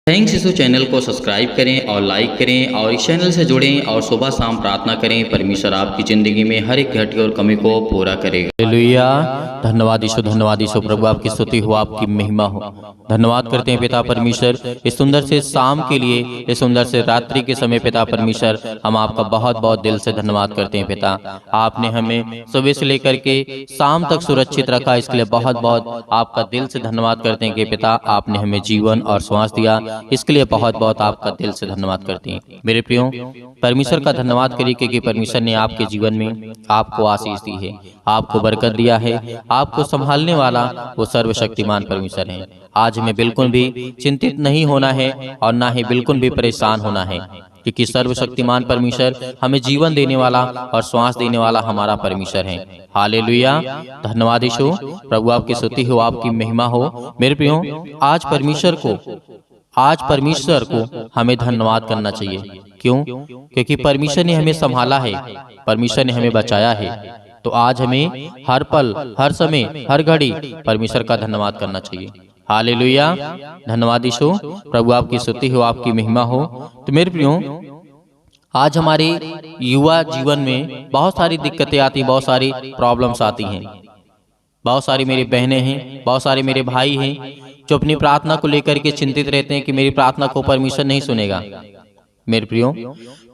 Thanks यीशु channel को subscribe करें और लाइक करें और इस चैनल से जुड़ें और सुबह शाम प्रार्थना करें। परमेश्वर आपकी ज़िंदगी में हर एक घटी और कमी को पूरा करेगा। हालेलुया। धन्यवाद यीशु प्रभु, आपकी स्तुति हो, आपकी महिमा हो। धन्यवाद करते हैं पिता परमेश्वर इस सुंदर से शाम के लिए, इस सुंदर से रात्रि के समय पिता परमेश्वर हम आपका बहुत बहुत दिल से धन्यवाद करते हैं पिता। आपने हमें सुबह से लेकर के शाम तक सुरक्षित रखा, इसके लिए बहुत बहुत आपका दिल से धन्यवाद करते हैं कि पिता आपने हमें जीवन और श्वास दिया, इसके लिए बहुत बहुत आपका दिल से धन्यवाद करते हैं। मेरे प्रियो, परमेश्वर का धन्यवाद करिए क्योंकि परमेश्वर ने आपके जीवन में आपको आशीष दी है, आपको बरकत दिया है। आपको संभालने वाला वो सर्वशक्तिमान परमेश्वर है। आज हमें बिल्कुल भी चिंतित नहीं होना है और ना ही बिल्कुल भी परेशान होना है, क्योंकि सर्वशक्तिमान परमेश्वर हमें जीवन देने वाला और श्वास देने वाला हमारा परमेश्वर है। हालेलुया। धन्यवाद यीशु प्रभु, आपकी स्तुति हो, आपकी महिमा हो। मेरे प्रियो, आज परमेश्वर को हमें धन्यवाद करना चाहिए। क्यों? क्योंकि परमेश्वर ने हमें संभाला है, परमेश्वर ने हमें बचाया है। तो आज हमें हर पल, हर समय, हर घड़ी परमेश्वर का धन्यवाद करना चाहिए। हालेलुया। धन्यवाद यीशु प्रभु, आपकी स्तुति हो, आपकी महिमा हो। तो मेरे प्रियो, आज हमारे युवा जीवन में बहुत सारी दिक्कतें आती, बहुत सारी प्रॉब्लम्स आती हैं। बहुत सारी मेरी बहनें हैं, बहुत सारे मेरे भाई हैं जो अपनी प्रार्थना को लेकर के चिंतित रहते हैं कि मेरी प्रार्थना को परमेश्वर नहीं सुनेगा। मेरे प्रियो,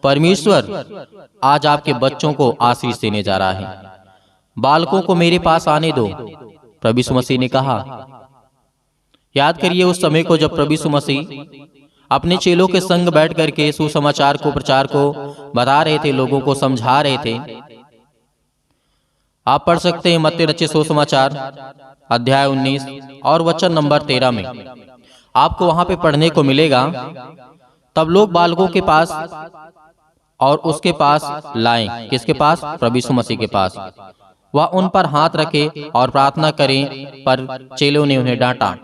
परमेश्वर आज आपके बच्चों को आशीष देने जा रहा है। बालकों को मेरे पास आने दो, प्रभु यीशु मसीह ने कहा। याद करिए उस समय को जब प्रभु यीशु मसीह अपने चेलों के संग बैठ करके सुसमाचार को, प्रचार को बता रहे थे, लोगों को समझा रहे थे। आप पढ़ सकते हैं मत्ती रचित सुसमाचार अध्याय 19 और वचन नंबर 13 में आपको वहां पे पढ़ने को मिलेगा। तब लोग बालकों के पास और उसके पास लाएं, किसके पास? प्रभु यीशु मसीह के पास। वह उन पर हाथ रखे और प्रार्थना करें, पर चेलों ने उन्हें डांटा।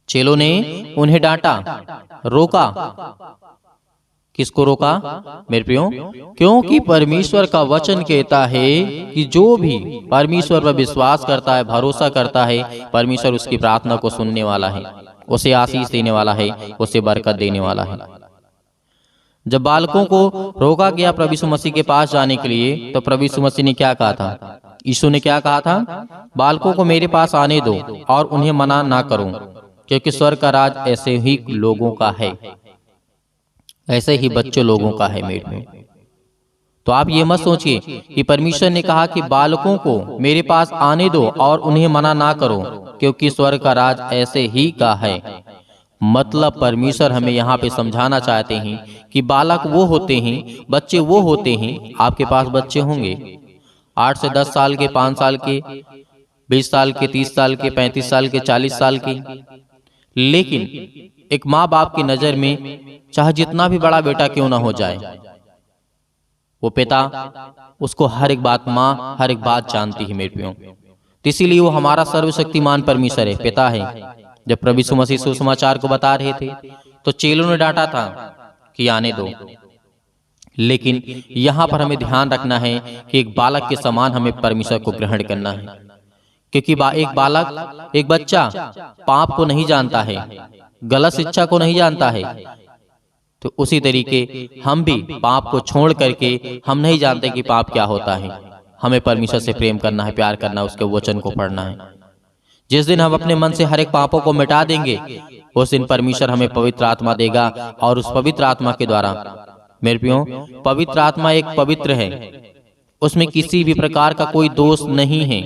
चेलों ने उन्हें डांटा, रोका। किसको रोका? मेरे प्रियो, क्योंकि परमेश्वर का वचन कहता है कि जो भी परमेश्वर पर विश्वास करता है, भरोसा करता है, परमेश्वर उसकी प्रार्थना को सुनने वाला है, उसे आशीष देने वाला है, उसे बरकत देने वाला है। जब बालकों को रोका गया प्रभु यीशु मसीह के पास जाने के लिए, तो प्रभु यीशु मसीह ने क्या कहा था? यीशु ने क्या कहा था? बालकों को मेरे पास आने दो और उन्हें मना ना करो, क्योंकि स्वर्ग का राज ऐसे ही लोगों का है, ऐसे ही बच्चों लोगों का है। मेरे में तो आप ये मत सोचिए कि परमेश्वर ने कहा कि बालकों को मेरे पास आने दो और उन्हें मना ना करो, क्योंकि स्वर्ग का राज ऐसे ही का है। मतलब परमेश्वर हमें यहाँ पे समझाना चाहते हैं कि बालक वो होते हैं, बच्चे वो होते हैं। आपके पास बच्चे होंगे 8 से 10 साल के, 5 साल के, 20 साल के, 30 साल के, 35 साल के, 40 साल के। लेकिन एक माँ बाप की नजर में चाहे जितना भी बड़ा बेटा क्यों ना हो जाए, वो पिता उसको हर एक बात, माँ हर एक बात जानती है। मेरे प्रियो, इसीलिए वो हमारा सर्वशक्तिमान परमेश्वर है, पिता है। जब प्रभु यीशु मसीह सुसमाचार को बता रहे थे तो चेलों ने डांटा था कि आने दो। लेकिन यहाँ पर हमें ध्यान रखना है कि एक बालक के समान हमें परमेश्वर को ग्रहण करना है, क्योंकि एक बालक, एक बच्चा पाप को नहीं जानता है, गलत शिक्षा को नहीं जानता है। तो उसी तरीके हम भी पाप को छोड़ करके हम नहीं जानते कि पाप क्या होता है। हमें परमेश्वर से प्रेम करना है, प्यार करना है, उसके वचन को पढ़ना है। जिस दिन हम अपने मन से हर एक पापों को मिटा देंगे, उस दिन परमेश्वर हमें पवित्र आत्मा देगा, और उस पवित्र आत्मा के द्वारा, मेरे प्रियो, पवित्र आत्मा एक पवित्र है, उसमें किसी भी प्रकार का कोई दोष नहीं है।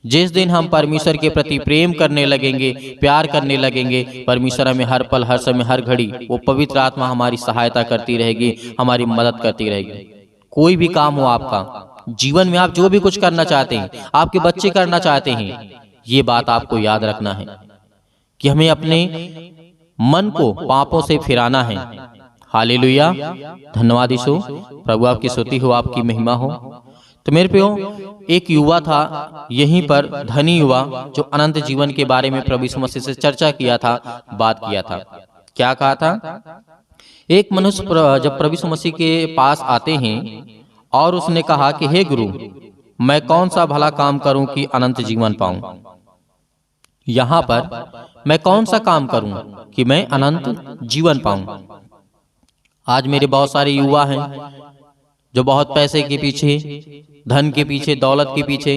जिस दिन हम परमेश्वर के प्रति प्रेम करने लगेंगे, प्यार करने लगेंगे, परमेश्वर हमें हर पल, हर समय, हर घड़ी वो पवित्र आत्मा हमारी सहायता करती रहेगी, हमारी मदद करती रहेगी। कोई भी काम हो आपका जीवन में, आप जो भी कुछ करना चाहते हैं, आपके बच्चे करना चाहते हैं, ये बात आपको याद रखना है कि हमें अपने मन को पापों से फिराना है। हालेलुया। धन्यवाद यीशु प्रभु, आपकी स्तुति हो, आपकी महिमा हो। तो मेरे प्रियो, एक युवा था यहीं पर, धनी युवा, जो अनंत जीवन के बारे में प्रभु यीशु मसीह से चर्चा किया था, बात किया था। क्या कहा था? एक मनुष्य जब प्रभु यीशु मसीह के पास आते हैं और उसने कहा कि हे गुरु, मैं कौन सा भला काम करूं कि अनंत जीवन पाऊं। यहाँ पर मैं कौन सा काम करूं कि मैं अनंत जीवन पाऊं। आज मेरे बहुत सारे युवा हैं जो बहुत पैसे के पीछे, धन के पीछे, दौलत के पीछे,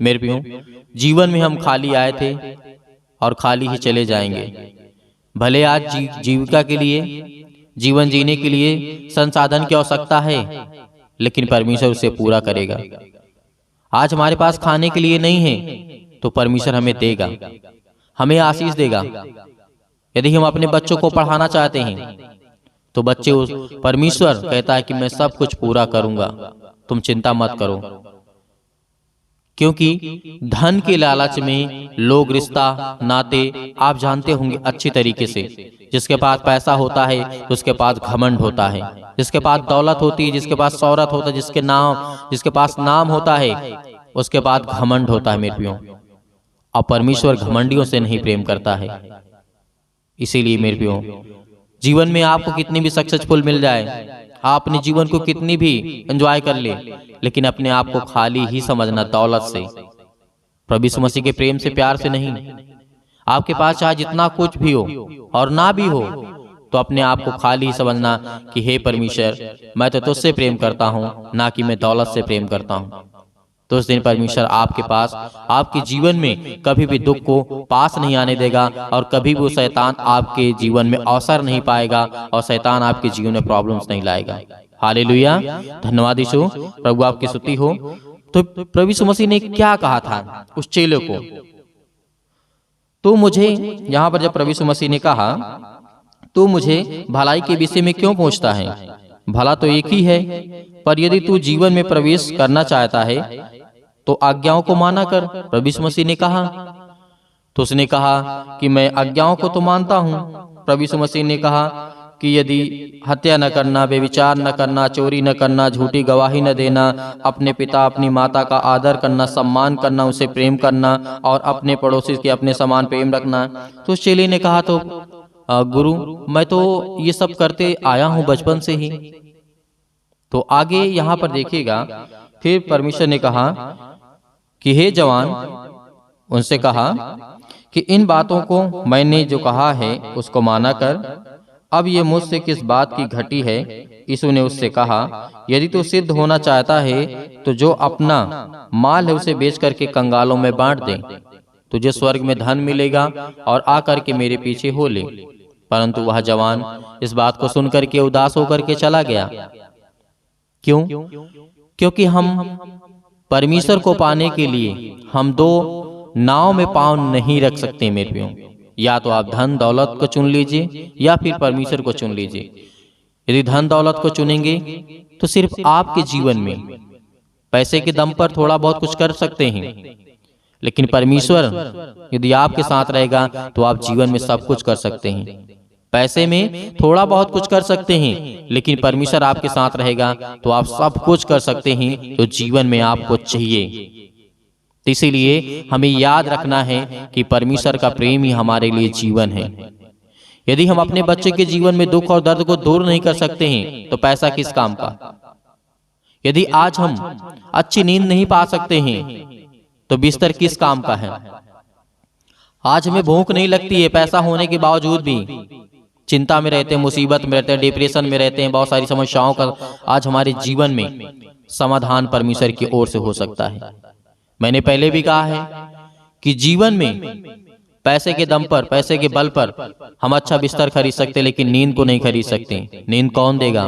मेरे प्रियो जीवन में हम खाली आए थे और खाली ही चले जाएंगे। भले आज जीविका के लिए, जीवन जीने के लिए संसाधन की आवश्यकता है, लेकिन परमेश्वर उसे पूरा करेगा। आज हमारे पास खाने के लिए नहीं है तो परमेश्वर हमें देगा, हमें आशीष देगा। यदि हम अपने बच्चों को पढ़ाना चाहते हैं तो बच्चे उस परमेश्वर कहता है कि मैं सब कुछ पूरा करूंगा, तुम चिंता मत करो। क्योंकि धन के लालच में लोग रिश्ता, नाते आप जानते होंगे अच्छी तरीके से। जिसके पास पैसा होता है उसके पास घमंड होता है, जिसके पास दौलत होती है, जिसके पास शौहरत होता है, जिसके पास नाम होता है, उसके पास घमंड होता है मेरे प्रियो। और परमेश्वर घमंडियों से नहीं प्रेम करता है। इसीलिए मेरे प्रियो जीवन में आपको कितनी भी सक्सेसफुल मिल जाए, आप अपने जीवन को कितनी भी एंजॉय कर ले, लेकिन अपने आप को खाली ही समझना दौलत से, प्रभु यीशु मसीह के प्रेम से, प्यार से नहीं। आपके पास चाहे जितना कुछ भी हो और ना भी हो तो अपने आप को खाली ही समझना कि हे परमेश्वर, मैं तो तुझसे प्रेम करता हूँ, ना कि मैं दौलत से प्रेम करता हूँ। तो उस दिन परमेश्वर आपके पास, आपके जीवन में कभी भी दुख को पास नहीं आने देगा और कभी भी वो शैतान आपके जीवन में अवसर नहीं पाएगा और शैतान आपके जीवन में प्रॉब्लम्स नहीं लाएगा। हालेलुया, धन्यवाद यीशु, प्रभु आपकी स्तुति हो। तो प्रभु यीशु मसीह ने क्या कहा था उस चेले को? तो मुझे यहाँ पर जब प्रभु यीशु मसीह ने कहा तो मुझे भलाई के विषय में क्यों पूछता है? भला तो एक ही है, पर यदि तू जीवन में प्रवेश करना चाहता है तो आज्ञाओं को माना कर, प्रभु यीशु मसीह ने कहा। तो उसने कहा कि मैं आज्ञाओं को तो मानता हूँ। प्रभु यीशु मसीह ने कहा कि यदि हत्या न करना, बेविचार न करना, चोरी न करना, झूठी गवाही न देना, अपने पिता अपनी माता का आदर करना, सम्मान करना, उसे प्रेम करना और अपने पड़ोसी के अपने समान प्रेम रखना। तो उस चेले ने कहा तो गुरु मैं तो ये सब करते आया हूँ बचपन से ही। तो आगे यहाँ पर देखिएगा, फिर परमेश्वर ने कहा कि हे जवान, उनसे कहा कि इन बातों को मैंने जो कहा है उसको माना कर। अब ये मुझसे किस बात की घटी है? यीशु ने उससे कहा, यदि तू सिद्ध होना चाहता है तो जो अपना माल है उसे बेच करके कंगालों में बांट दे, तुझे स्वर्ग में धन मिलेगा और आकर के मेरे पीछे हो ले। परंतु वह जवान इस बात को सुनकर के उदास होकर के चला गया। क्यों? क्योंकि हम परमेश्वर को पाने के लिए हम दो नाव में पांव नहीं रख सकते मेरे प्रियो। या तो आप धन दौलत को चुन लीजिए या फिर परमेश्वर को चुन लीजिए। यदि धन दौलत को चुनेंगे तो सिर्फ आपके जीवन में पैसे के दम पर थोड़ा बहुत कुछ कर सकते हैं, लेकिन परमेश्वर यदि आपके साथ रहेगा तो आप जीवन में सब कुछ कर सकते हैं। पैसे में थोड़ा बहुत कुछ कर सकते हैं, लेकिन परमेश्वर आपके साथ रहेगा तो आप सब कुछ कर सकते हैं जो जीवन में आपको चाहिए। इसीलिए हमें याद रखना है कि परमेश्वर का प्रेम ही हमारे लिए जीवन है। यदि हम अपने बच्चे के जीवन में दुख और दर्द को दूर नहीं कर सकते हैं तो पैसा किस काम का? यदि आज हम अच्छी नींद नहीं पा सकते हैं तो बिस्तर किस काम का है? आज हमें भूख नहीं लगती है, पैसा होने के बावजूद भी चिंता में रहते हैं, मुसीबत में रहते हैं, डिप्रेशन में रहते हैं, बहुत सारी समस्याओं का आज हमारे जीवन में समाधान परमेश्वर की ओर से हो सकता है। मैंने पहले भी कहा है कि जीवन में पैसे के दम पर, पैसे के बल पर हम अच्छा बिस्तर खरीद सकते, लेकिन नींद को नहीं खरीद सकते। नींद कौन देगा?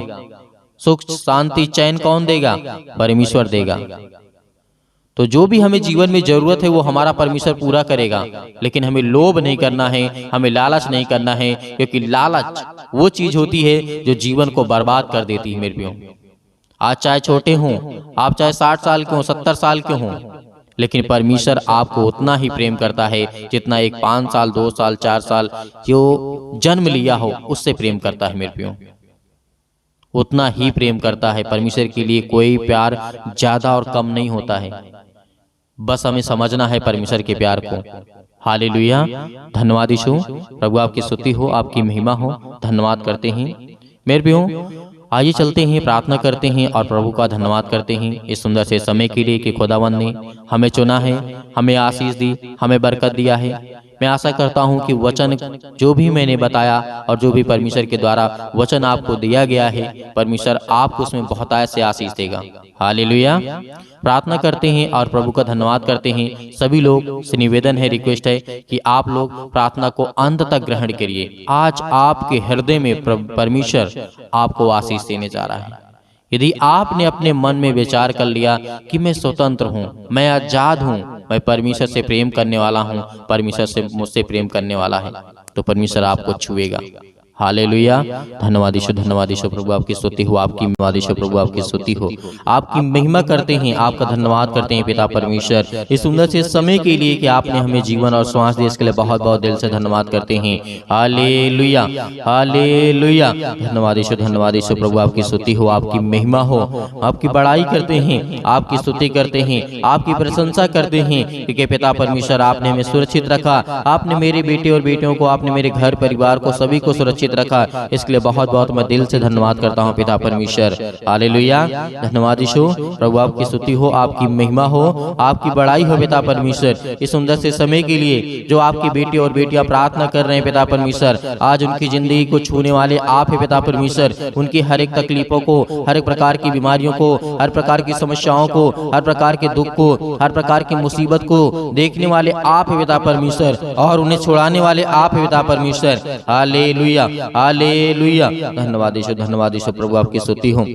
सुख शांति चैन कौन देगा? परमेश्वर देगा। तो जो भी हमें जीवन में जरूरत है वो हमारा परमेश्वर पूरा करेगा, लेकिन हमें लोभ नहीं करना है, हमें लालच नहीं करना है, क्योंकि लालच वो चीज होती है जो जीवन को बर्बाद कर देती है मेरे प्रियो। आज चाहे छोटे हों, आप चाहे 60 साल के हों, 70 साल के हों, लेकिन परमेश्वर आपको उतना ही प्रेम करता है जितना एक 5 साल 2 साल 4 साल जो जन्म लिया हो उससे प्रेम करता है मेरे प्रियो। उतना ही प्रेम करता है। परमेश्वर के लिए कोई प्यार ज्यादा और कम नहीं होता है। बस हमें समझना है परमेश्वर के प्यार को। हालेलुया, धन्यवाद यीशु। प्रभु आपकी स्तुति हो, आपकी महिमा हो। धन्यवाद करते हैं मेरे प्रियो। आइए चलते हैं, प्रार्थना करते हैं और प्रभु का धन्यवाद करते हैं इस सुंदर से समय के लिए कि खुदावंद ने हमें चुना है, हमें आशीष दी, हमें बरकत दिया है। मैं आशा करता हूं कि वचन जो भी मैंने बताया और जो भी परमेश्वर के द्वारा वचन आपको दिया गया है, परमेश्वर आपको उसमें बहुतायत से आशीष देगा। हालेलुया। प्रार्थना करते हैं और प्रभु का धन्यवाद करते हैं। सभी लोग से निवेदन है, रिक्वेस्ट है कि आप लोग प्रार्थना को अंत तक ग्रहण करिए। आज आपके हृदय में परमेश्वर आपको आशीष देने जा रहा है। यदि आपने अपने मन में विचार कर लिया कि मैं स्वतंत्र हूँ, मैं आजाद हूँ, मैं परमेश्वर से प्रेम करने वाला हूँ, परमेश्वर से मुझसे प्रेम करने वाला है, तो परमेश्वर आपको छुएगा। हालेलुया। धन्यवाद यीशु प्रभु आपकी स्तुति हो, आपकी धन्यवाद यीशु प्रभु आपकी स्तुति हो, आपकी महिमा करते हैं, आपका धन्यवाद करते हैं पिता परमेश्वर इस सुंदर से समय के लिए कि आपने हमें जीवन और श्वास दिया, इसके लिए बहुत बहुत दिल से धन्यवाद करते हैं। Hallelujah, hallelujah. धन्यवाद यीशु प्रभु आपकी स्तुति हो, आपकी महिमा हो, आपकी बड़ाई करते हैं, आपकी स्तुति करते हैं, आपकी प्रशंसा करते हैं, क्योंकि पिता परमेश्वर आपने हमें सुरक्षित रखा, आपने मेरे बेटे और बेटियों को, आपने मेरे घर परिवार को, सभी को सुरक्षित रखा। इसके लिए बहुत बहुत मैं दिल से धन्यवाद करता हूं पिता परमेश्वर। हालेलुया। धन्यवाद यीशु प्रभु आपकी स्तुति हो, आपकी महिमा हो, आपकी बड़ाई हो पिता परमेश्वर इस सुंदर से समय के लिए जो आपकी बेटे और बेटियां प्रार्थना कर रहे हैं पिता परमेश्वर। आज उनकी जिंदगी को छूने वाले आप है पिता परमेश्वर। उनकी हर एक तकलीफों को, हर एक प्रकार की बीमारियों को, हर प्रकार की समस्याओं को, हर प्रकार के दुख को, हर प्रकार की मुसीबत को देखने वाले आप है पिता परमेश्वर और उन्हें छुड़ाने वाले आप है पिता परमेश्वर। Hallelujah, hallelujah. धन्यवाद यीशु प्रभु आपकी स्तुति हो।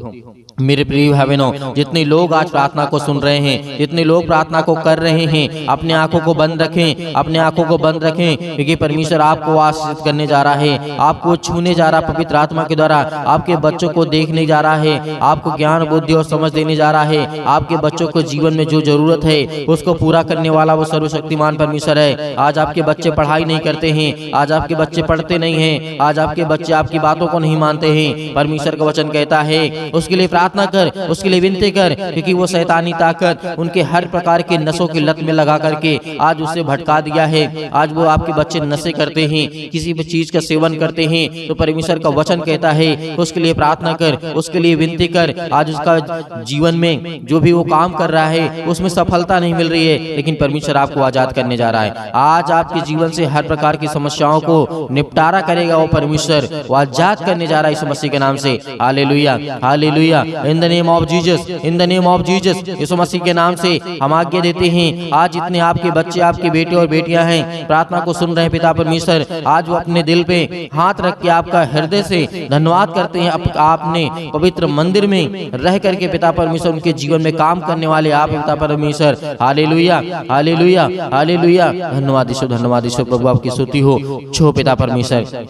मेरे प्रिय भाई बहनों, जितने लोग आज प्रार्थना को सुन रहे हैं, जितने लोग प्रार्थना को कर रहे हैं, अपने आंखों को बंद रखें, अपने आंखों को बंद रखें, क्योंकि परमेश्वर आपको आशीष करने जा रहा है, आपको छूने जा रहा है पवित्र आत्मा के द्वारा, आपके बच्चों को देखने जा रहा है, आपको ज्ञान बुद्धि और समझ देने जा रहा है, आपके बच्चों को जीवन में जो जरूरत है उसको पूरा करने वाला वो सर्वशक्तिमान परमेश्वर है। आज आपके बच्चे पढ़ाई नहीं करते हैं, आज आपके बच्चे पढ़ते नहीं हैं, आज आपके बच्चे आपकी बातों को नहीं मानते हैं, परमेश्वर का वचन कहता है उसके लिए प्रार्थना कर, उसके लिए विनती कर, क्योंकि वो शैतानी ताकत उनके हर प्रकार के नशों की लत में लगा करके आज उसे भटका दिया है। आज वो आपके बच्चे नशे करते हैं, किसी भी चीज का सेवन करते हैं, तो परमेश्वर का वचन कहता है उसके लिए प्रार्थना कर, उसके लिए विनती कर। आज उसका जीवन में जो भी वो काम कर रहा है उसमें सफलता नहीं मिल रही है, लेकिन परमेश्वर आपको आजाद करने जा रहा है। आज आपके जीवन से हर प्रकार की समस्याओं को निपटारा करेगा वो परमेश्वर, वो आजाद करने जा रहा है इस मसीह के नाम से। Hallelujah, hallelujah. In the name of Jesus, in the name of Jesus, Yeshu Masih के नाम से हम आज्ञा देते हैं। आज जितने आपके बच्चे, आपके बेटे और बेटियां हैं प्रार्थना को सुन रहे हैं पिता परमेश्वर, आज वो अपने दिल पे हाथ रख के आपका हृदय से धन्यवाद करते हैं। आपने पवित्र मंदिर में रह करके पिता परमेश्वर उनके जीवन में काम करने वाले आप पिता परमेश्वर। Hallelujah, hallelujah, hallelujah. धन्यवाद यीशु प्रभु आपकी स्तुति हो छो पिता परमेश्वर।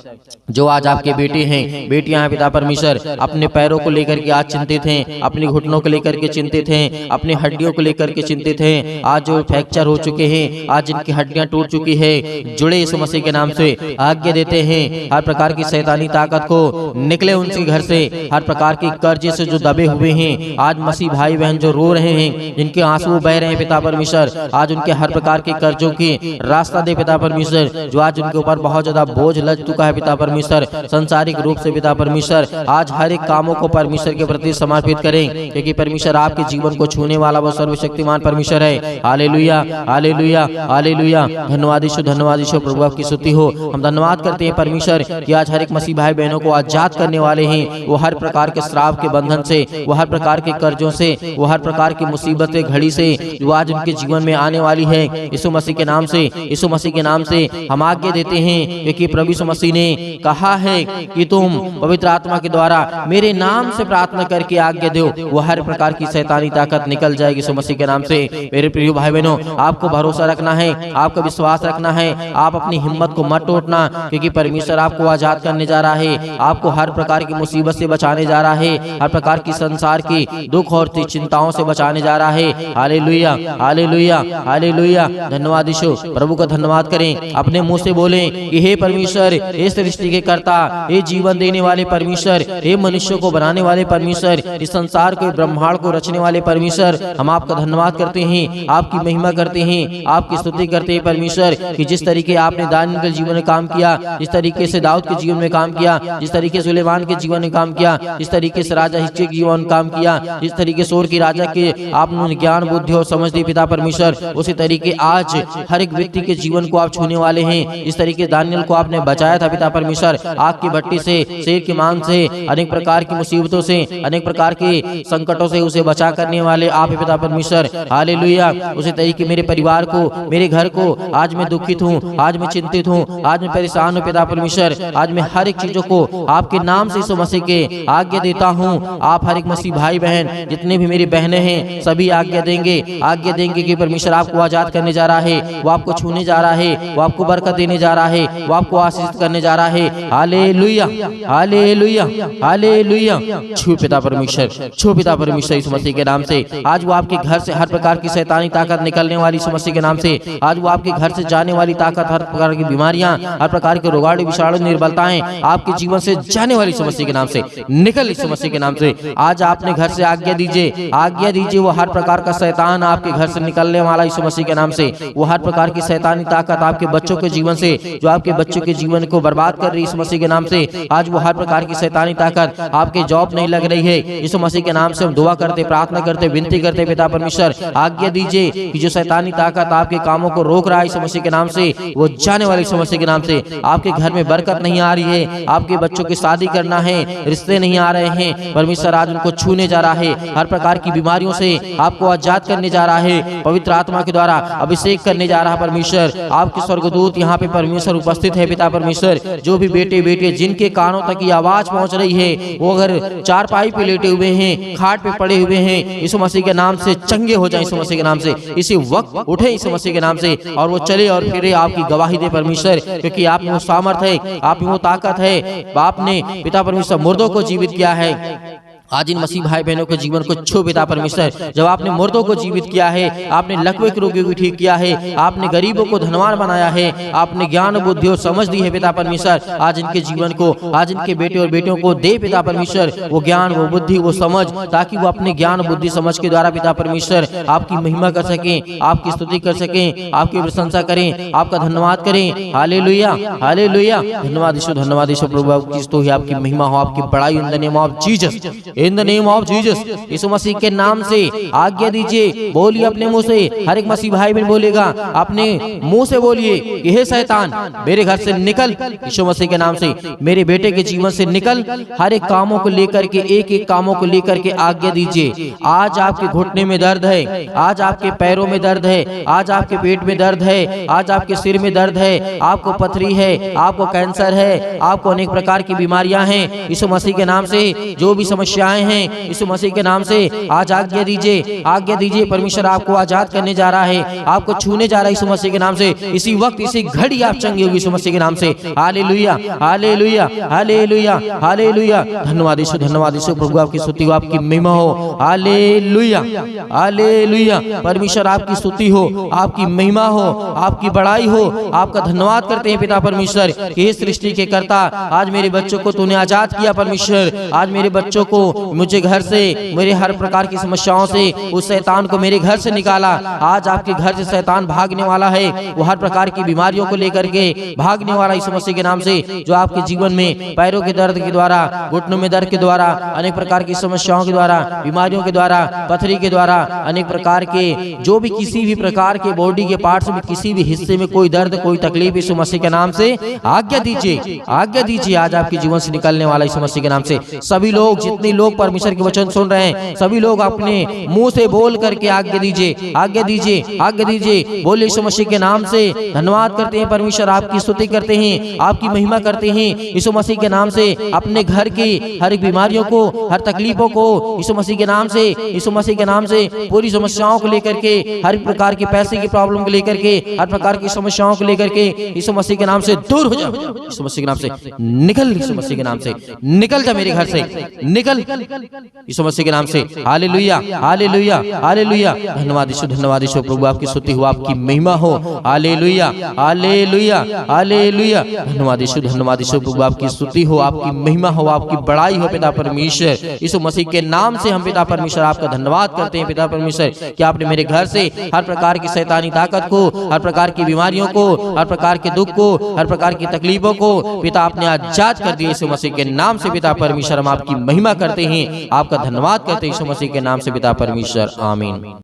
जो आज आपके बेटे हैं, बेटियां हैं पिता परमेश्वर, अपने पैरों को लेकर के आज चिंतित हैं, अपने घुटनों को लेकर के चिंतित हैं, अपनी हड्डियों को लेकर के चिंतित हैं, आज जो फ्रैक्चर हो चुके हैं, आज जिनकी हड्डियां टूट चुकी है, जुड़े यीशु मसीह के नाम से आज्ञा देते हैं हर प्रकार की शैतानी ताकत को निकले उनके घर से, हर प्रकार की कर्ज से जो दबे हुए हैं, आज मसीह भाई बहन जो रो रहे हैं, जिनके आंसू बह रहे हैं पिता परमेश्वर, आज उनके हर प्रकार के कर्जों की रास्ता दे पिता परमेश्वर। जो आज उनके ऊपर बहुत ज्यादा बोझ लग चुका है पिता परमेश्वर, संसारिक रूप से पिता परमेश्वर, आज हर एक कामों को परमेश्वर के प्रति समर्पित करें, क्योंकि परमेश्वर आपके जीवन को छूने वाला वो सर्वशक्तिमान परमेश्वर है। Hallelujah, hallelujah, hallelujah. धन्यवाद यीशु प्रभु आपकी स्तुति हो। हम धन्यवाद करते हैं परमेश्वर कि आज हर एक मसीह भाई बहनों को आजाद करने वाले हैं। वो हर प्रकार के श्राप के बंधन से, वो हर प्रकार के कर्जों से, वो हर प्रकार की मुसीबत के घड़ी से जो आज उनके जीवन में आने वाली है, यीशु मसीह के नाम से, यीशु मसीह के नाम से हम आज्ञा देते हैं, क्योंकि प्रभु यीशु मसीह ने कहा है कि तुम पवित्र आत्मा के द्वारा मेरे नाम से प्रार्थना करके आज्ञा दो, वो हर प्रकार की शैतानी ताकत निकल जाएगी यीशु मसीह के नाम से। मेरे प्रिय भाई बहनों, आपको भरोसा रखना है, आपका विश्वास रखना है, आप अपनी हिम्मत को मत टूटना, क्योंकि परमेश्वर आपको आजाद करने जा रहा है, आपको हर प्रकार की मुसीबत से बचाने जा रहा है, हर प्रकार की संसार की दुख और चिंताओं से बचाने जा रहा है। Hallelujah, hallelujah, hallelujah. धन्यवाद यीशु प्रभु का धन्यवाद करें, अपने मुंह से बोलें कि हे परमेश्वर, इस सृष्टि के कर्ता, हे जीवन देने वाले परमेश्वर, हे मनुष्य को बनाने वाले परमेश्वर, इस संसार को ब्रह्मांड को रचने वाले परमेश्वर, हम आपका धन्यवाद करते हैं, आपकी महिमा करते हैं, आपकी स्तुति करते हैं परमेश्वर कि जिस तरीके आपने दानियल के जीवन में काम किया, जिस तरीके से दाऊद के जीवन में काम किया, जिस तरीके से सुलेमान के जीवन में काम किया, जिस तरीके से राजा हिजकिय्याह के जीवन में काम किया, जिस तरीके से और की राजा के आपने ज्ञान बुद्धि और समझ दी पिता परमेश्वर, उसी तरीके आज हर एक व्यक्ति के जीवन को आप छूने वाले हैं। इस तरीके दानियल को आपने बचाया था पिता परमेश्वर, आग की भट्टी से, शेर के मांस से, अनेक प्रकार की मुसीबतों से, अनेक प्रकार के संकटों से उसे बचा करने वाले आप हैं पिता परमेश्वर। हालेलुया। उसी तरीके मेरे परिवार को, मेरे घर को, आज मैं दुखित हूँ, आज मैं चिंतित हूँ, आज मैं परेशान हूँ पिता परमेश्वर, आज मैं हर एक चीजों को आपके नाम से यीशु मसीह के आज्ञा देता हूँ। आप हर एक मसीह भाई बहन, जितने भी मेरी बहनें हैं, सभी आज्ञा देंगे कि परमेश्वर आपको आजाद करने जा रहा है, वो आपको छूने जा रहा है, वो आपको बरकत देने जा रहा है, वो आपको आशीष करने जा रहा है। Hallelujah, hallelujah, hallelujah. छू पिता परमेश्वर, छू पिता परमेश्वर यीशु मसीह के नाम से। आज वो आपके घर से हर प्रकार की शैतानी ताकत निकलने वाली यीशु मसीह के नाम से। आज वो आपके घर से जाने वाली ताकत, हर प्रकार की बीमारियां, हर प्रकार के रोगाणु विषाणु निर्बलताएं आपके जीवन से जाने वाली यीशु मसीह के नाम से निकल, यीशु मसीह के नाम से। आज आपने घर से आज्ञा दीजिए, आज्ञा दीजिए, वो हर प्रकार का शैतान आपके घर से निकलने वाला यीशु मसीह के नाम से। वो हर प्रकार की शैतानी ताकत आपके बच्चों के जीवन से, जो आपके बच्चों के जीवन को बर्बाद कर रही है यीशु मसीह के नाम से, आज वो हर प्रकार की शैतानी ताकत, आपके जॉब नहीं लग रही है, यीशु मसीह के नाम से हम दुआ करते, प्रार्थना करते, विनती करते पिता परमेश्वर, आज्ञा दीजिए कि जो शैतानी ताकत आपके कामों को रोक रहा है यीशु मसीह के नाम से, वो जाने वाले यीशु मसीह के नाम से। आपके घर में बरकत नहीं आ रही है, आपके बच्चों की शादी करना है, रिश्ते नहीं आ रहे हैं, परमेश्वर आज उनको छूने जा रहा है, हर प्रकार की बीमारियों से आपको आजाद करने जा रहा है, पवित्र आत्मा के द्वारा अभिषेक करने जा रहा है परमेश्वर। आपके स्वर्गदूत यहाँ पे परमेश्वर उपस्थित है पिता परमेश्वर। जो भी बेटे बेटे जिनके कानों तक ये आवाज पहुंच रही है, वो अगर चारपाई पे लेटे हुए हैं, खाट पे पड़े हुए हैं, यीशु मसीह के नाम से चंगे हो जाए, यीशु मसीह के नाम से इसी वक्त उठे यीशु मसीह के नाम से, और वो चले और फिरे आपकी गवाही दे परमेश्वर, क्योंकि आप में वो सामर्थ है, आप में वो ताकत है। आपने पिता परमेश्वर मुर्दों को जीवित किया है। आज इन मसीह भाई बहनों के जीवन को छू पिता परमेश्वर। जब आपने मुर्दों को जीवित किया है, आपने लकवे के रोगियों को ठीक किया है, आपने गरीबों को धनवान बनाया है, आपने ज्ञान बुद्धि और समझ दी है पिता परमेश्वर। आज इनके जीवन को, आज इनके बेटे और बेटियों को दे पिता परमेश्वर वो ज्ञान, वो बुद्धि, वो समझ, ताकि वो अपने ज्ञान बुद्धि समझ के द्वारा पिता परमेश्वर आपकी महिमा कर सकें, आपकी स्तुति कर सकें, आपकी प्रशंसा करें, आपका धन्यवाद करें। Hallelujah, hallelujah. धन्यवाद यीशु, धन्यवाद यीशु प्रभु, आपकी स्तुति, आपकी महिमा हो, आपकी बड़ाई in the name of Jesus, in the name of Jesus. Yeshu Masih के नाम से आज्ञा दीजिए, बोलिए अपने मुंह से, हर एक मसीह भाई बहन बोलेगा, अपने मुंह से बोलिए कि हे शैतान मेरे घर से निकल, यीशु मसीह के नाम से मेरे बेटे के जीवन से निकल। हर एक कामों को लेकर के, एक एक कामों को लेकर के आज्ञा दीजिए। आज आपके घुटने में दर्द है, आज आपके पैरों में दर्द है, आज आपके पेट में दर्द है, आज आपके सिर में दर्द है, आपको पथरी है, आपको कैंसर है, आपको अनेक प्रकार की बीमारियां हैं, यीशु मसीह के नाम से जो भी समस्याएं हैं, यीशु मसीह के नाम से आज आज्ञा दीजिए, आज्ञा दीजिए। परमेश्वर आपको आजाद करने जा रहा है, आपको छूने जा रहा है यीशु मसीह के नाम से। इसी वक्त, इसी घड़ी आप चंगे होगी यीशु मसीह के नाम से। Hallelujah, hallelujah, hallelujah, hallelujah. धन्यवाद यीशु, धन्यवाद यीशु प्रभु, आपकी स्तुति हो, आपकी महिमा हो। Hallelujah, hallelujah. परमेश्वर आपकी स्तुति हो, आपकी महिमा हो, आपकी बड़ाई हो। आपका धन्यवाद करते हैं पिता परमेश्वर कि इस सृष्टि के कर्ता, आज मेरे बच्चों को तूने आजाद किया परमेश्वर। आज मेरे बच्चों को, मुझे घर से, मेरे हर प्रकार की समस्याओं से, उस शैतान को मेरे घर से निकाला। आज आपके घर से शैतान भागने वाला है, वो हर प्रकार की बीमारियों को लेकर के भागने वाला यीशु मसीह के नाम से। जो आपके जीवन में पैरों के दर्द के द्वारा, घुटनों में दर्द के द्वारा, अनेक प्रकार की समस्याओं के द्वारा, बीमारियों के द्वारा, पथरी के द्वारा, अनेक प्रकार के जो भी किसी भी प्रकार के बॉडी के पार्ट्स में किसी भी हिस्से में कोई दर्द, कोई तकलीफ, यीशु मसीह के नाम से आज्ञा दीजिए, आज्ञा दीजिए। आज आपके जीवन से निकलने वाला यीशु मसीह के नाम से सभी लोग, जितने लोग परमेश्वर के वचन सुन रहे हैं, सभी लोग अपने मुंह से बोल करके आज्ञा दीजिए, आज्ञा दीजिए, आज्ञा दीजिए। बोले यीशु मसीह के नाम से धन्यवाद करते हैं परमेश्वर, आपकी स्तुति करते हैं, आपकी महिमा करते हैं। यीशु मसीह के नाम से अपने घर की हर एक बीमारियों को, हर तकलीफों को यीशु मसीह के नाम से, यीशु मसीह के नाम से पूरी समस्याओं को लेकर के, हर प्रकार की पैसे की प्रॉब्लम को लेकर के, हर प्रकार की समस्याओं को लेकर के यीशु मसीह के नाम से दूर हो जाओ। यीशु मसीह के नाम से निकल, यीशु मसीह के नाम से निकल जा मेरे घर से, निकल यीशु मसीह के नाम से हालेलुया हालेलुया हालेलुया। धन्यवाद यीशु प्रभु, आपकी स्तुति हो, आपकी महिमा हो। Hallelujah hallelujah hallelujah. धन्यवाद यीशु प्रभु, आपकी स्तुति हो, आपकी महिमा हो, आपकी बड़ाई हो पिता परमेश्वर। यीशु मसीह के नाम से हम पिता परमेश्वर आपका धन्यवाद करते हैं पिता परमेश्वर कि आपने मेरे घर से हर प्रकार की शैतानी ताकत को, हर प्रकार की बीमारियों को, हर प्रकार के दुख को, हर प्रकार की तकलीफों को पिता आपने आजाद कर दिया यीशु मसीह के नाम से पिता परमेश्वर। हम आपकी महिमा करते हैं, आपका धन्यवाद करते हैं यीशु मसीह के नाम से पिता परमेश्वर, आमीन।